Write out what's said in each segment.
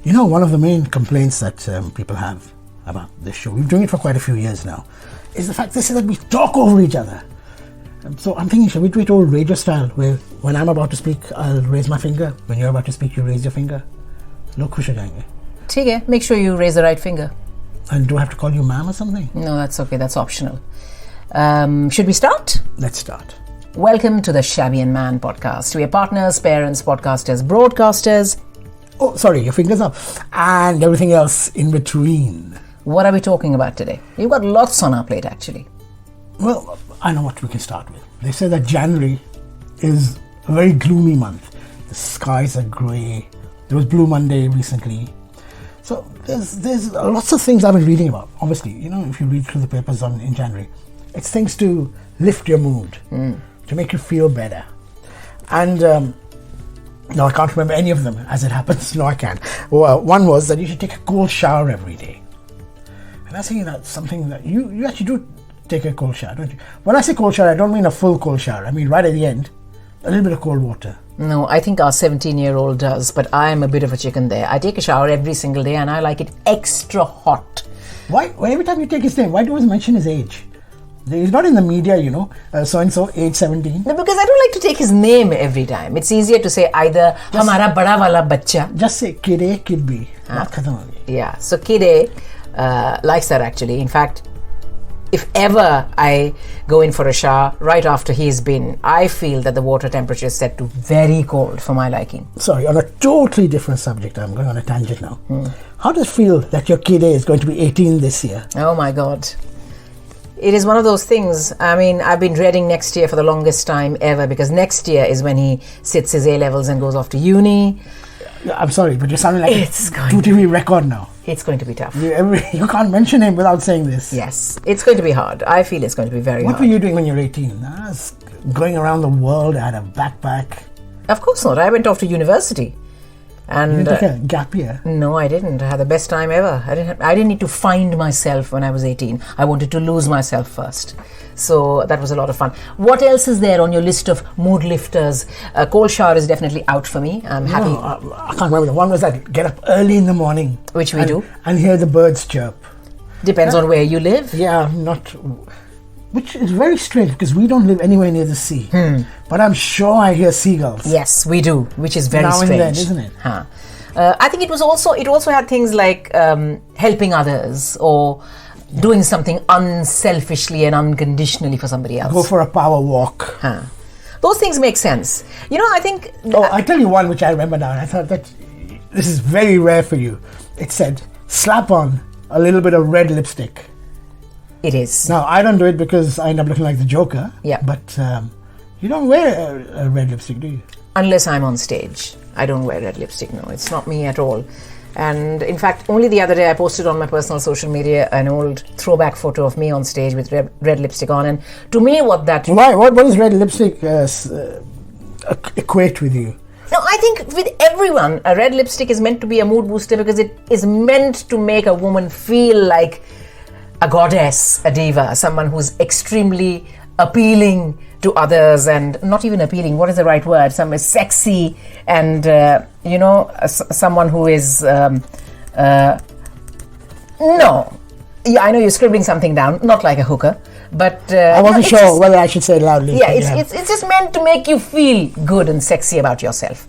One of the main complaints that people have about this show, we've been doing it for quite a few years now, is the fact that we talk over each other. So I'm thinking, shall we do it old radio style, where when I'm about to speak, I'll raise my finger. When you're about to speak, you raise your finger. Look, खुश हो जाएंगे. ठीक है, make sure you raise the right finger. And do I have to call you ma'am or something? No, that's okay, that's optional. Should we start? Let's start. Welcome to the Shabby And Man podcast. We are partners, parents, podcasters, broadcasters. Oh, sorry, your fingers up. And everything else in between. What are we talking about today? We've got lots on our plate, actually. Well, I know what we can start with. They say that January is a very gloomy month. The skies are grey. There was Blue Monday recently. So there's lots of things I've been reading about. Obviously, if you read through the papers in January, it's things to lift your mood, to make you feel better. And no, I can't remember any of them as it happens. No, I can't. Well, one was that you should take a cold shower every day. And I was thinking that's something that you actually do take a cold shower, don't you? When I say cold shower, I don't mean a full cold shower. I mean right at the end, a little bit of cold water. No, I think our 17-year-old does, but I am a bit of a chicken there. I take a shower every single day and I like it extra hot. Why? Every time you take his name, why do you always mention his age? He's not in the media, so-and-so, age 17. No, because I don't like to take his name every time. It's easier to say either Hamara Bada Wala Bachcha. Just say Kide, Kid B. Yeah, so Kide likes that actually. In fact, if ever I go in for a shower right after he's been, I feel that the water temperature is set to very cold for my liking. Sorry, on a totally different subject, I'm going on a tangent now. How does it feel that your kid is going to be 18 this year? Oh my God. It is one of those things. I mean, I've been dreading next year for the longest time ever, because next year is when he sits his A-levels and goes off to uni. I'm sorry, but you're sounding like a 2TV record now. It's going to be tough. You can't mention him without saying this. Yes, it's going to be hard. I feel it's going to be very hard. What were you doing when you were 18? I was going around the world. I had a backpack. Of course not. I went off to university. And you didn't take a gap year? No, I didn't. I had the best time ever. I didn't need to find myself when I was 18. I wanted to lose myself first. So that was a lot of fun. What else is there on your list of mood lifters? A cold shower is definitely out for me. I'm happy. I can't remember. One was that get up early in the morning. Which we do. And hear the birds chirp. Depends on where you live. Yeah, which is very strange because we don't live anywhere near the sea. But I'm sure I hear seagulls. Yes, we do, which is very strange. Now and then, isn't it? I think it also had things like helping others or doing something unselfishly and unconditionally for somebody else. Go for a power walk. Those things make sense. I think... I'll tell you one which I remember now. I thought that this is very rare for you. It said, slap on a little bit of red lipstick. It is. Now, I don't do it because I end up looking like the Joker. Yeah. But you don't wear a red lipstick, do you? Unless I'm on stage. I don't wear red lipstick, no. It's not me at all. And in fact, only the other day I posted on my personal social media an old throwback photo of me on stage with red lipstick on. And to me, what does red lipstick equate with you? No, I think with everyone, a red lipstick is meant to be a mood booster because it is meant to make a woman feel like a goddess, a diva, someone who's extremely appealing to others, and not even appealing, what is the right word? Someone is sexy and, someone who is, no. Yeah, I know you're scribbling something down, not like a hooker, but... I wasn't sure whether I should say it loudly. Yeah, it's just meant to make you feel good and sexy about yourself.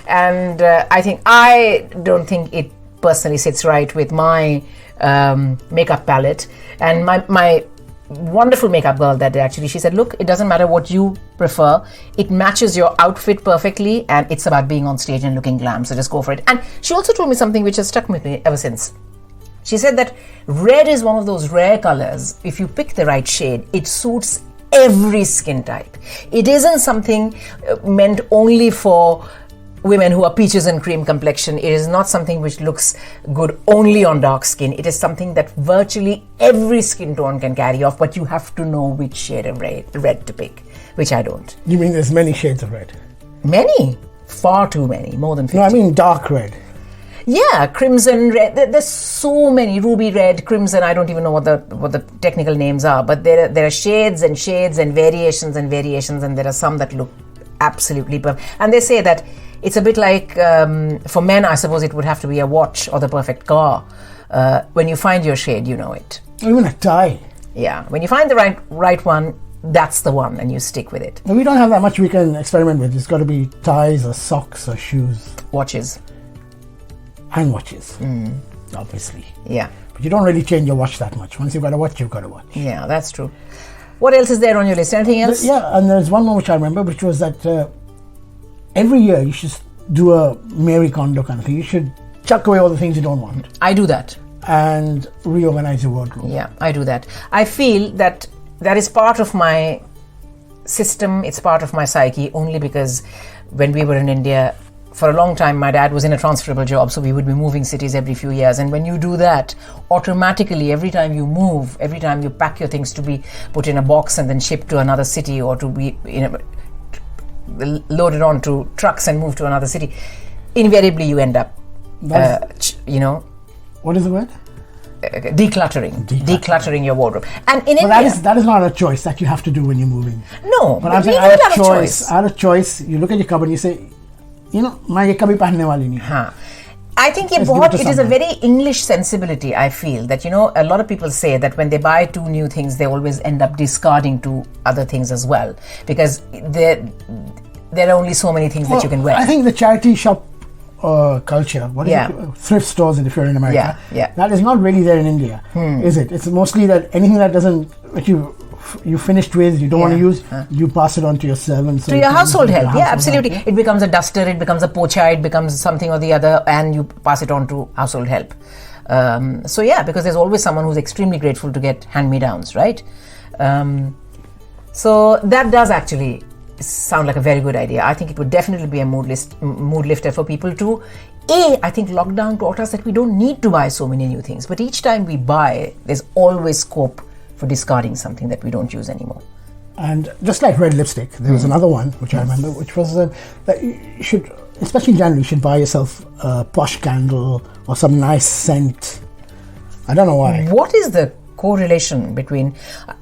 And I don't think it personally sits right with my makeup palette. And my wonderful makeup girl that day, actually, she said, look, it doesn't matter what you prefer. It matches your outfit perfectly, and it's about being on stage and looking glam, so just go for it. And she also told me something which has stuck with me ever since. She said that red is one of those rare colors. If you pick the right shade, it suits every skin type. It isn't something meant only for women who are peaches and cream complexion. It is not something which looks good only on dark skin. It is something that virtually every skin tone can carry off, but you have to know which shade of red to pick, which I don't. You mean there's many shades of red? Many? Far too many, more than 50. No, I mean dark red. Yeah, crimson red. There's so many. Ruby red, crimson. I don't even know what the technical names are, but there are shades and shades and variations, and there are some that look absolutely perfect. And they say that it's a bit like, for men, I suppose it would have to be a watch or the perfect car. When you find your shade, you know it. Even a tie. Yeah, when you find the right one, that's the one, and you stick with it. No, we don't have that much we can experiment with. It's got to be ties or socks or shoes. Watches. And watches, obviously. Yeah. But you don't really change your watch that much. Once you've got a watch, you've got a watch. Yeah, that's true. What else is there on your list? Anything else? Yeah, and there's one more which I remember, which was that every year you should do a Mary Kondo kind of thing. You should chuck away all the things you don't want. I do that. And reorganize your wardrobe. Yeah, I do that. I feel that is part of my system, it's part of my psyche, only because when we were in India, for a long time, my dad was in a transferable job, so we would be moving cities every few years. And when you do that, automatically, every time you move, every time you pack your things to be put in a box and then shipped to another city, or to be loaded onto trucks and moved to another city, invariably you end up, What is the word? Decluttering your wardrobe. And in India, India, that is not a choice that you have to do when you're moving. No, but I'm saying out of choice. Out of choice, you look at your cupboard and you say, मैं ये कभी पहनने वाली नहीं. I think it is a very English sensibility, I feel, that, a lot of people say that when they buy two new things, they always end up discarding two other things as well, because there are only so many things that you can wear. I think the charity shop culture, thrift stores, if you're in America, that is not really there in India, is it? It's mostly that anything that you finished with, you don't want to use, you pass it on to your servants. To your household help, absolutely. It becomes a duster, it becomes a pocha, it becomes something or the other, and you pass it on to household help. Because there's always someone who's extremely grateful to get hand-me-downs, right? So that does actually sound like a very good idea. I think it would definitely be a mood lifter for people too. I think lockdown taught us that we don't need to buy so many new things, but each time we buy, there's always scope for discarding something that we don't use anymore. And just like red lipstick, there was another one which I remember, which was that you should, especially in January, you should buy yourself a posh candle or some nice scent. I don't know why. What is the correlation between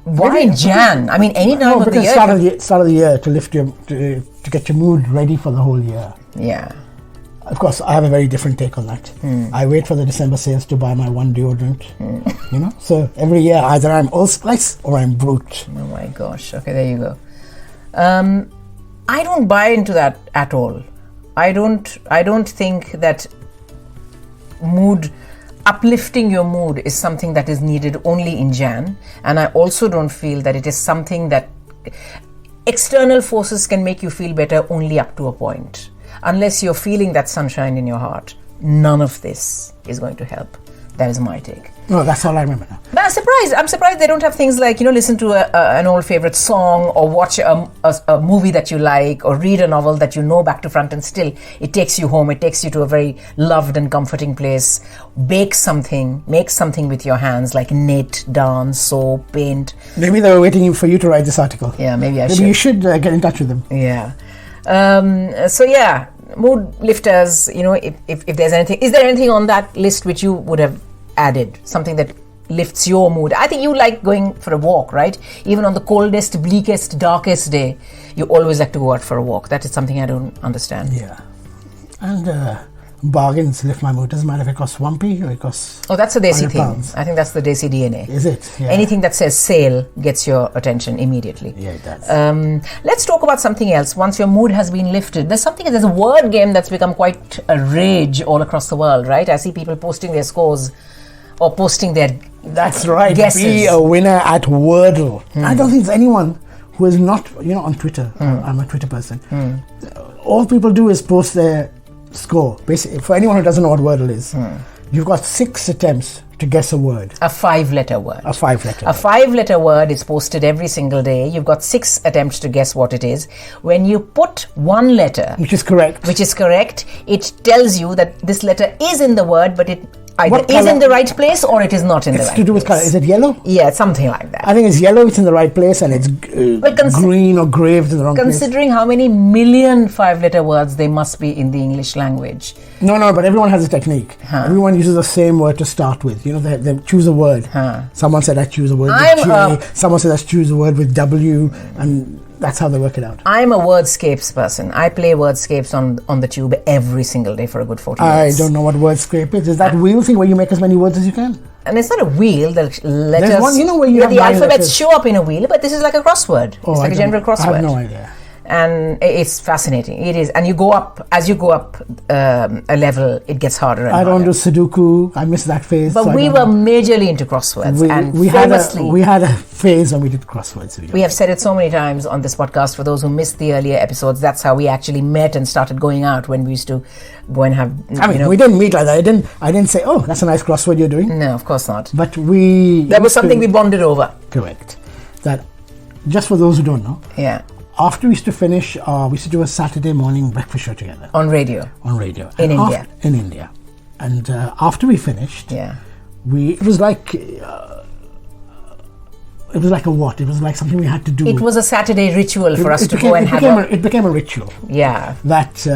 why Jan? I mean, any time of the year. Start of the year to lift to get your mood ready for the whole year. Yeah. Of course, I have a very different take on that. I wait for the December sales to buy my one deodorant. So every year either I'm Allspice or I'm Brute. Oh my gosh! Okay, there you go. I don't buy into that at all. I don't think that uplifting your mood is something that is needed only in Jan, and I also don't feel that it is something that external forces can make you feel better only up to a point. Unless you're feeling that sunshine in your heart, none of this is going to help. That is my take. No, that's all I remember now. But I'm surprised they don't have things like, listen to an old favorite song, or watch a movie that you like, or read a novel that you know back to front, and still it takes you home. It takes you to a very loved and comforting place. Bake something, make something with your hands, like knit, dance, sew, paint. Maybe they were waiting for you to write this article. Yeah, maybe you should get in touch with them. Yeah. Mood lifters, if there's anything, is there anything on that list which you would have added? Something that lifts your mood? I think you like going for a walk, right? Even on the coldest, bleakest, darkest day, you always like to go out for a walk. That is something I don't understand. Yeah. And bargains lift my mood. Doesn't matter if it costs 1p or it costs that's a Desi thing. £100. I think that's the Desi DNA. Is it? Yeah. Anything that says sale gets your attention immediately. Yeah, it does. Let's talk about something else. Once your mood has been lifted, there's a word game that's become quite a rage all across the world, right? I see people posting their scores or posting their That's right. guesses. Be a winner at Wordle. I don't think there's anyone who is not, on Twitter. I'm a Twitter person. All people do is post their score. Basically, for anyone who doesn't know what Wordle is, you've got 6 attempts to guess a word. A 5-letter word. A 5-letter word. A 5-letter word is posted every single day. You've got 6 attempts to guess what it is. When you put one letter, which is correct, it tells you that this letter is in the word, but it either is in the right place or it is not in the right place. It's to do with color. Is it yellow? Yeah, something like that. I think it's yellow, it's in the right place, and it's green or graved in the wrong place. Considering how many million 5-letter words there must be in the English language. No, but everyone has a technique. Everyone uses the same word to start with. They choose a word. Someone said I choose a word with J. Someone said I choose a word with W. And that's how they work it out. I'm a wordscapes person. I play wordscapes on the tube every single day for a good 40 I minutes. don't know what wordscape is. Is that wheel thing where you make as many words as you can? And it's not a wheel. The letters. There's one, where you have the 9 alphabets letters. show up in a wheel, but this is like a crossword. It's like a general crossword. I have no idea. And it's fascinating. It is, and as you go up a level, it gets harder and I don't harder. do Sudoku. I miss that phase. But we were majorly into crosswords, and we famously, had a phase when we did crosswords. we have said it so many times on this podcast. For those who missed the earlier episodes, that's how we actually met and started going out, when we used to go and have. We didn't meet like that. I didn't say, "Oh, that's a nice crossword you're doing." No, of course not. But there was something we bonded over. Correct. That, just for those who don't know. Yeah. After we used to finish, we used to do a Saturday morning breakfast show together. On radio. In India. In India. And after we finished, it was like a what? It was like something we had to do. It was a Saturday ritual for us to go and have it became a ritual. Yeah. That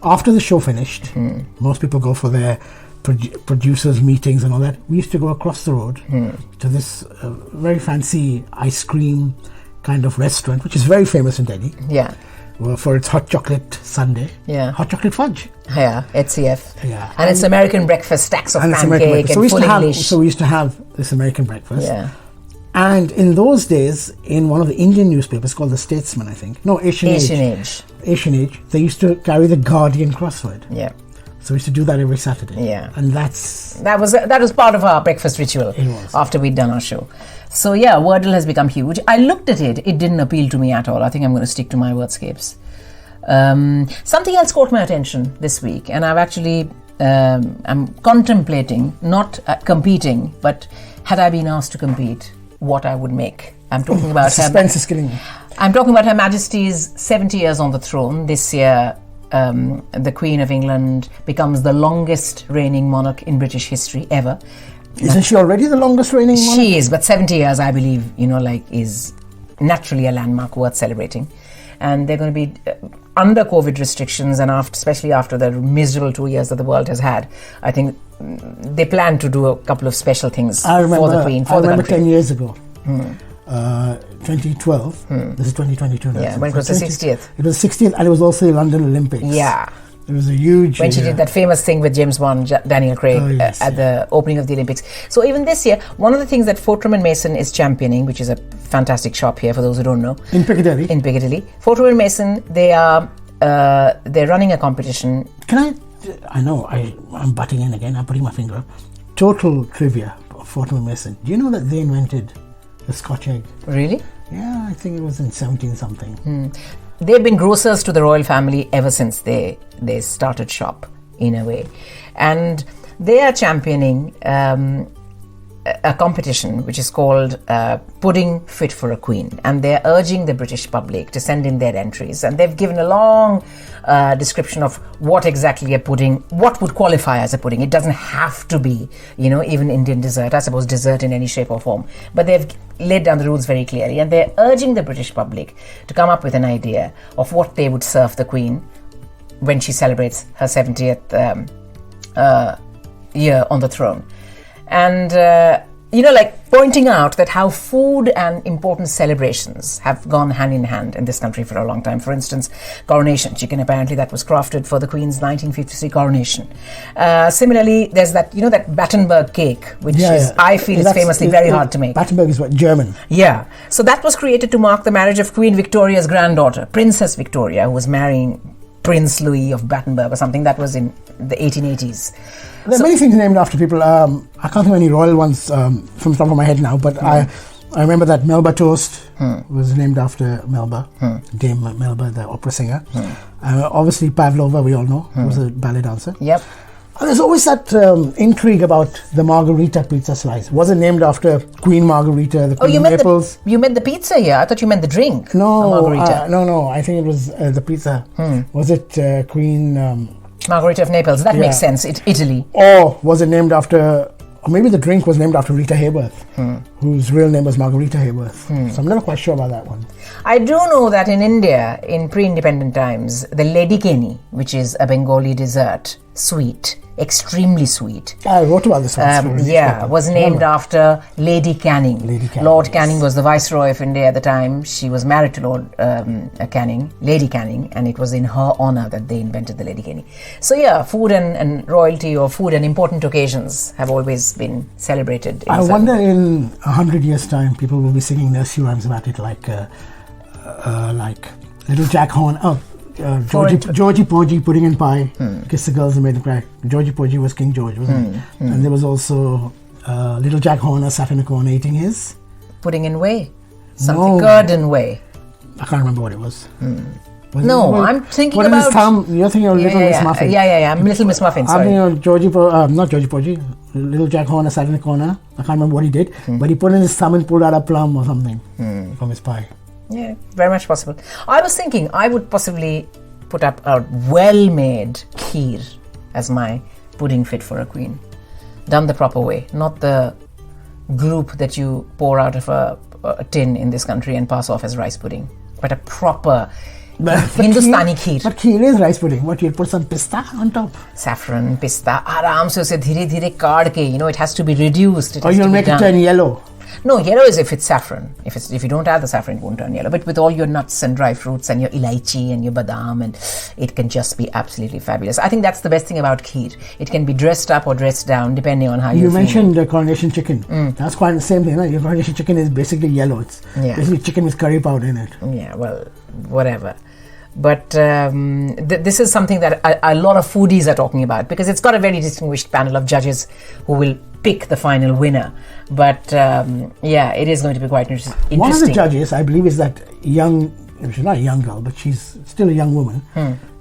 after the show finished, most people go for their producers' meetings and all that. We used to go across the road to this very fancy ice cream kind of restaurant, which is very famous in Delhi. Yeah. For its hot chocolate sundae. Yeah. Hot chocolate fudge. Yeah, HCF. Yeah. And it's American breakfast, stacks of pancake and full English. So we used to have this American breakfast. Yeah. And in those days, in one of the Indian newspapers called The Statesman, I think. No, Asian Age. They used to carry the Guardian crossword. Yeah. So we used to do that every Saturday. Yeah. And that was part of our breakfast ritual. It was. After we'd done our show. So yeah, Wordle has become huge. I looked at it. It didn't appeal to me at all. I think I'm going to stick to my wordscapes. Something else caught my attention this week, and I've actually I'm contemplating, not competing, but had I been asked to compete, what I would make. I'm talking about suspense is killing me. I'm talking about Her Majesty's 70 years on the throne. This year, the Queen of England becomes the longest reigning monarch in British history ever. Isn't she already the longest reigning monarch? She is, but 70 years, I believe, is naturally a landmark worth celebrating. And they're going to be under COVID restrictions, and especially after the miserable 2 years that the world has had. I think they plan to do a couple of special things for the Queen, for the country. 10 years ago, 2012, this is 2022 now. Yeah, when it was the 60th. It was the 60th, and it was also the London Olympics. Yeah. It was a huge... When she did that famous thing with James Bond, Daniel Craig, at the opening of the Olympics. So even this year, one of the things that Fortnum & Mason is championing, which is a fantastic shop here for those who don't know. In Piccadilly. Fortnum & Mason, they're running a competition. I know, I'm butting in again, I'm putting my finger up. Total trivia of Fortnum & Mason. Do you know that they invented the Scotch egg? Really? Yeah, I think it was in 17-something. They've been grocers to the royal family ever since they started shop, in a way. And they are championing a competition which is called Pudding Fit for a Queen. And they're urging the British public to send in their entries. And they've given a long description of what exactly what would qualify as a pudding. It doesn't have to be, even Indian dessert, I suppose dessert in any shape or form. But they've laid down the rules very clearly, and they're urging the British public to come up with an idea of what they would serve the Queen when she celebrates her 70th year on the throne. And pointing out that how food and important celebrations have gone hand in hand in this country for a long time. For instance, coronation chicken, apparently that was crafted for the Queen's 1953 coronation. Similarly, there's that Battenberg cake, which I feel is famously very hard to make. Battenberg is what? German. Yeah. So that was created to mark the marriage of Queen Victoria's granddaughter, Princess Victoria, who was marrying Prince Louis of Battenberg or something. That was in the 1880s. There are many things named after people. I can't think of any royal ones from the top of my head now, but I remember that Melba toast was named after Melba, Dame Melba, the opera singer. Obviously Pavlova, we all know, was a ballet dancer. Yep. There's always that intrigue about the margarita pizza slice. Was it named after Queen Margarita, the Queen of Naples? You meant the pizza here. I thought you meant the drink. No, margarita. No. I think it was the pizza. Was it Queen... Margarita of Naples. That makes sense. It's Italy. Or was it named after... Or maybe the drink was named after Rita Hayworth, whose real name was Margarita Hayworth. So I'm not quite sure about that one. I do know that in India, in pre-independent times, the ledikeni, which is a Bengali dessert, sweet, extremely sweet. I wrote about this one. Was named after Lady Canning. Lord Canning was the Viceroy of India at the time. She was married to Lord Canning, Lady Canning, and it was in her honor that they invented the ledikeni. So yeah, food and royalty, or food and important occasions, have always been celebrated. I wonder in 100 years' time, people will be singing nursery rhymes about it, like Little Jack Horn. Georgie Porgy, Pudding and Pie, Kiss the Girls and Made Them Cry. Georgie Porgy was King George, wasn't he? And there was also Little Jack Horner sat in a corner eating his pudding and whey. Something curd and whey. I can't remember what it was. I'm thinking about... You're thinking of Little Miss Muffin. Yeah, I'm Little Miss Muffin, sorry. I'm thinking of not Georgie Porgy. Little Jack Horner sat in a corner. I can't remember what he did, but he put in his thumb and pulled out a plum or something from his pie. Yeah, very much possible. I was thinking I would possibly put up a well-made kheer as my pudding fit for a queen. Done the proper way, not the gloop that you pour out of a tin in this country and pass off as rice pudding, but a proper Hindustani kheer. But kheer is rice pudding. What, you'll put some pista on top? Saffron, pista, aram se use dhire dhire kaad ke, it has to be reduced. Or you'll make it turn yellow. No, yellow is if it's saffron. If you don't add the saffron, it won't turn yellow. But with all your nuts and dry fruits and your ilaichi and your badam, and it can just be absolutely fabulous. I think that's the best thing about kheer. It can be dressed up or dressed down depending on how you mentioned the coronation chicken. That's quite the same thing. Right? Your coronation chicken is basically yellow. It's basically chicken with curry powder in it. Yeah, well, whatever. But this is something that a lot of foodies are talking about, because it's got a very distinguished panel of judges who will pick the final winner. But it is going to be quite interesting. One of the judges, I believe, is that she's not a young girl, but she's still a young woman.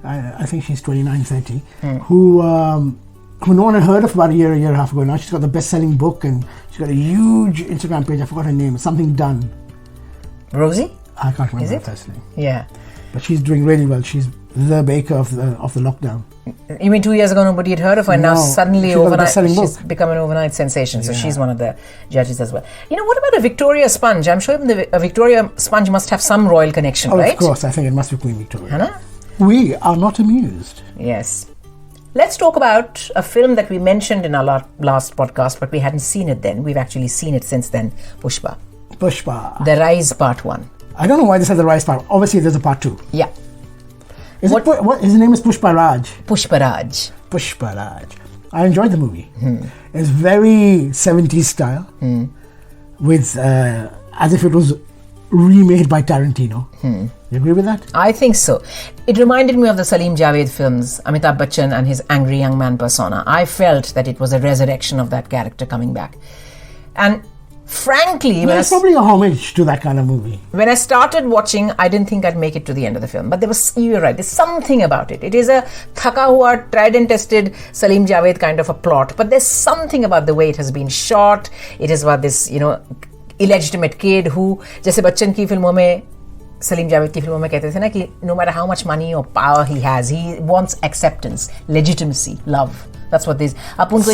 I think she's 29, 30, who no one had heard of about a year and a half ago. Now she's got the best-selling book, and she's got a huge Instagram page. I forgot her name. Something Done. Rosie? I can't remember her first name. Yeah. But she's doing really well. She's the baker of the lockdown. You mean 2 years ago nobody had heard of her, and now suddenly overnight she's become an overnight sensation. So she's one of the judges as well. What about a Victoria sponge? I'm sure a Victoria sponge must have some royal connection, right? Of course, I think it must be Queen Victoria. Hannah? We are not amused. Yes. Let's talk about a film that we mentioned in our last podcast, but we hadn't seen it then. We've actually seen it since then. Pushpa. The Rise Part 1. I don't know why this has the Rise part. Obviously, there's a part 2. Yeah. What his name is Pushpa Raj. Pushpa Raj. I enjoyed the movie. It's very 70s style, with as if it was remade by Tarantino. You agree with that? I think so. It reminded me of the Salim Javed films, Amitabh Bachchan and his angry young man persona. I felt that it was a resurrection of that character coming back. And frankly, it's probably a homage to that kind of movie. When I started watching, I didn't think I'd make it to the end of the film. But you're right, there's something about it. It is a thaka hua, tried and tested Salim Javed kind of a plot. But there's something about the way it has been shot. It is about this, illegitimate kid who, जैसे बच्चन की फिल्मों में, सलीम जावेद की फिल्मों में कहते थे ना कि no matter how much money or power he has, he wants acceptance, legitimacy, love. That's what this. अब उनको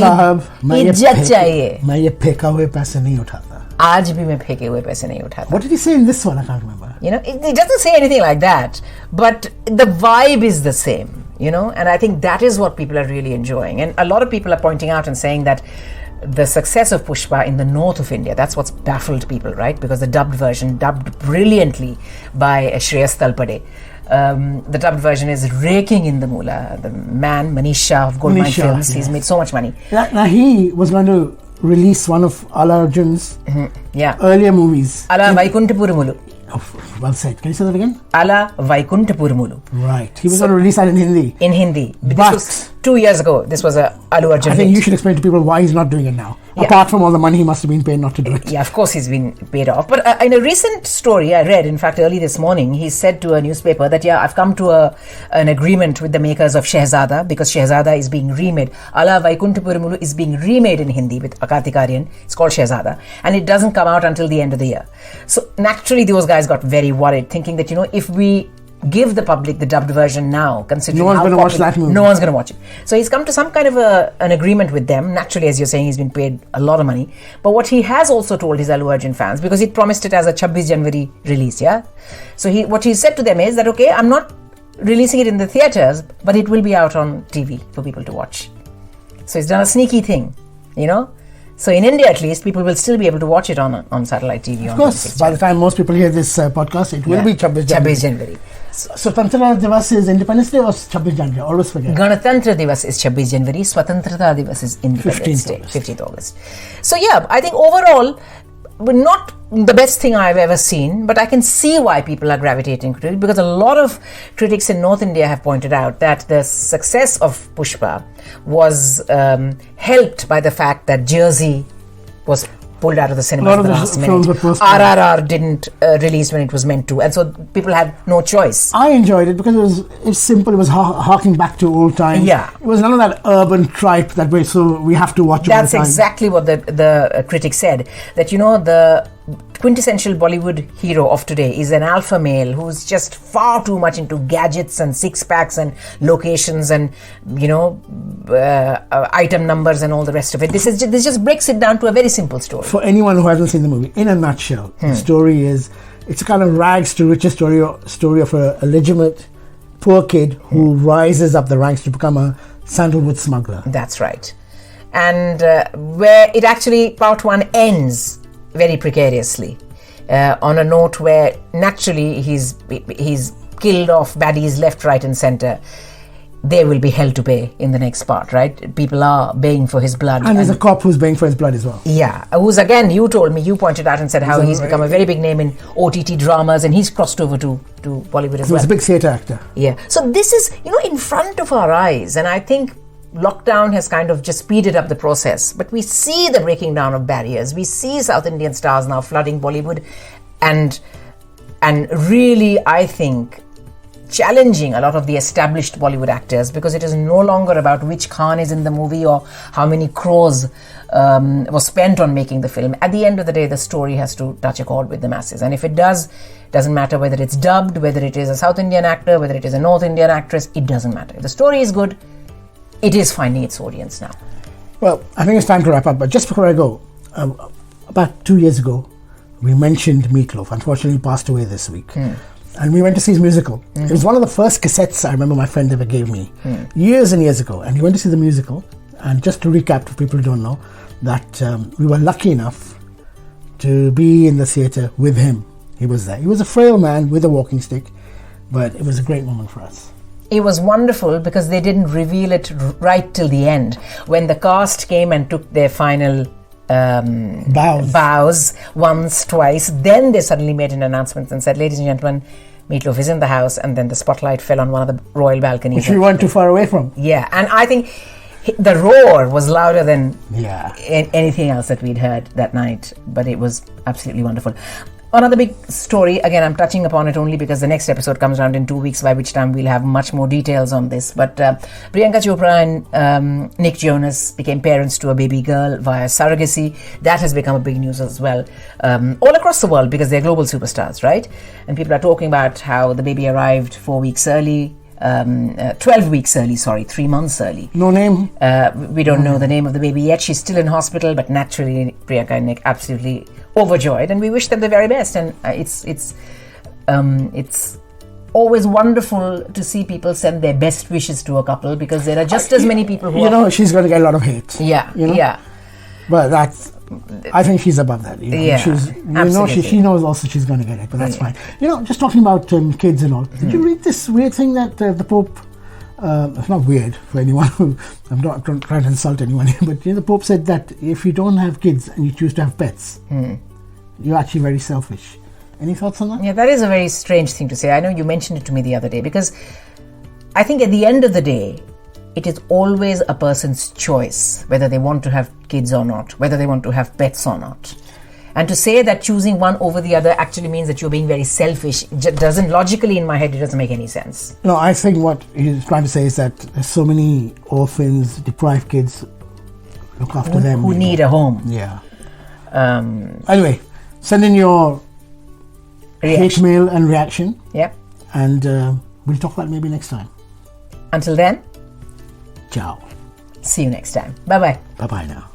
इज्जत चाहिए. मैं ये फेंका हुए पैसे नहीं उठाता. आज भी मैं फेंके हुए पैसे नहीं उठाता. What did he say in this one? I can't remember. It doesn't say anything like that, but the vibe is the same. And I think that is what people are really enjoying. And a lot of people are pointing out and saying that the success of Pushpa in the north of India, that's what's baffled people, right? Because the dubbed version, dubbed brilliantly by Shreyas Talpade, the dubbed version is raking in the moolah. The man, Manish Shah of Goldmine Films, he's made so much money. Now he was going to release one of Ala Arjun's earlier movies. Ala Vaikuntapurumulu. Oh, well said. Can you say that again? Ala Vaikuntapurumulu. Right. He was going to release that in Hindi. In Hindi. But this was 2 years ago. This was a Alu Arjun I think you should explain to people why he's not doing it now. Yeah. Apart from all the money he must have been paid not to do it. Yeah, of course he's been paid off. But in a recent story I read, in fact early this morning, he said to a newspaper that I've come to an agreement with the makers of Shehzada, because Shehzada is being remade. Ala Vaikuntapurumulu is being remade in Hindi with Kartik Aaryan. It's called Shehzada. And it doesn't come out until the end of the year. So naturally those guys got very worried, thinking that, if we give the public the dubbed version now, considering no one's going to watch that movie. No one's going to watch it. So he's come to some kind of an agreement with them. Naturally, as you're saying, he's been paid a lot of money. But what he has also told his Allu Arjun fans, because he promised it as a 26 January release, yeah? So what he said to them is that, okay, I'm not releasing it in the theatres, but it will be out on TV for people to watch. So he's done a sneaky thing, you know? So in India, at least, people will still be able to watch it on satellite TV. Of course, by the time most people hear this podcast, it will be 26 January. So Tantra Divas is Independence Day or 26 January? Always forget. Ganatantra Divas is 26 January. Swatantrata Divas is Independence Day, 15th August. So yeah, I think overall, not the best thing I've ever seen, but I can see why people are gravitating to it, because a lot of critics in North India have pointed out that the success of Pushpa was helped by the fact that Jersey was pulled out of the cinema at the last minute. RRR didn't release when it was meant to, and so people had no choice. I enjoyed it because it was simple. It was harking back to old times. Yeah, it was none of that urban tripe that way. So we have to watch it all the time. That's exactly what the critic said. That, you know, the quintessential Bollywood hero of today is an alpha male who's just far too much into gadgets and six-packs and locations and, you know, item numbers and all the rest of it. This just breaks it down to a very simple story. For anyone who hasn't seen the movie, in a nutshell, the story is, it's a kind of rags to riches story of a legitimate poor kid who rises up the ranks to become a sandalwood smuggler. That's right. And where it actually, part one ends very precariously, on a note where naturally he's killed off baddies left, right and centre. They will be hell to pay in the next part, right? People are baying for his blood. And there's a cop who's baying for his blood as well. Yeah, who's, again, you pointed out and said how he's become a very big name in OTT dramas, and he's crossed over to Bollywood as well. He was a big theatre actor. Yeah, so this is, you know, in front of our eyes, and I think lockdown has kind of just speeded up the process, but we see the breaking down of barriers. We see South Indian stars now flooding Bollywood and really, I think, challenging a lot of the established Bollywood actors, because it is no longer about which Khan is in the movie or how many crores was spent on making the film. At the end of the day, the story has to touch a chord with the masses, and if it doesn't matter whether it's dubbed, whether it is a South Indian actor, whether it is a North Indian actress, it doesn't matter. If the story is good, it is finding its audience now. Well, I think it's time to wrap up, but just before I go, about 2 years ago, we mentioned Meatloaf. Unfortunately, he passed away this week. And we went to see his musical. It was one of the first cassettes I remember my friend ever gave me, years and years ago. And we went to see the musical. And just to recap for people who don't know, that we were lucky enough to be in the theatre with him. He was there. He was a frail man with a walking stick, but it was a great moment for us. It was wonderful because they didn't reveal it right till the end. When the cast came and took their final bows once, twice, then they suddenly made an announcement and said, ladies and gentlemen, Meatloaf is in the house, and then the spotlight fell on one of the royal balconies. Which we weren't too far away from. Yeah, and I think the roar was louder than anything else that we'd heard that night, but it was absolutely wonderful. Another big story, again, I'm touching upon it only because the next episode comes around in 2 weeks, by which time we'll have much more details on this. But Priyanka Chopra and Nick Jonas became parents to a baby girl via surrogacy. That has become a big news as well, all across the world, because they're global superstars, right? And people are talking about how the baby arrived 4 weeks early, 12 weeks early, 3 months early. No name? We don't know the name of the baby yet. She's still in hospital, but naturally Priyanka and Nick absolutely overjoyed, and we wish them the very best. And it's always wonderful to see people send their best wishes to a couple, because there are just as many people who she's going to get a lot of hate. Yeah. But I think she's above that. She knows also she's going to get it, but that's fine. Just talking about kids and all. Did you read this weird thing that the Pope? It's not weird for anyone who... I'm not trying to insult anyone here, but the Pope said that if you don't have kids and you choose to have pets, you're actually very selfish. Any thoughts on that? Yeah, that is a very strange thing to say. I know you mentioned it to me the other day, because I think at the end of the day, it is always a person's choice whether they want to have kids or not, whether they want to have pets or not. And to say that choosing one over the other actually means that you're being very selfish, doesn't, logically in my head, it doesn't make any sense. No, I think what he's trying to say is that there's so many orphans, deprived kids, look after them. Who need a home. Yeah. Anyway, send in your hate mail and reaction. Yep. and we'll talk about it maybe next time. Until then, Ciao. see you next time. Bye-bye. Bye-bye now.